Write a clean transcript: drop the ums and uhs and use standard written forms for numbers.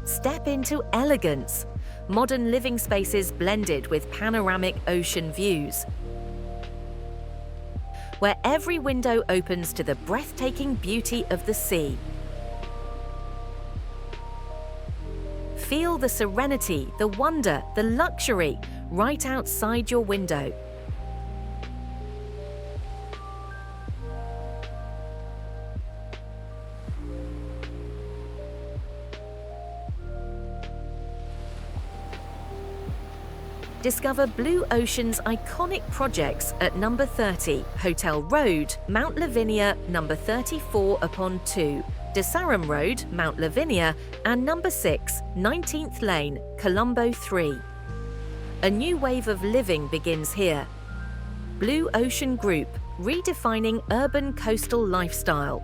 Step into elegance. Modern living spaces blended with panoramic ocean views, where every window opens to the breathtaking beauty of the sea. Feel the serenity, the wonder, the luxury right outside your window. Discover Blue Ocean's iconic projects at number 30, Hotel Road, Mount Lavinia, number 34/2, de Saram Road, Mount Lavinia, and number 6, 19th Lane, Colombo 3. A new wave of living begins here. Blue Ocean Group, redefining urban coastal lifestyle.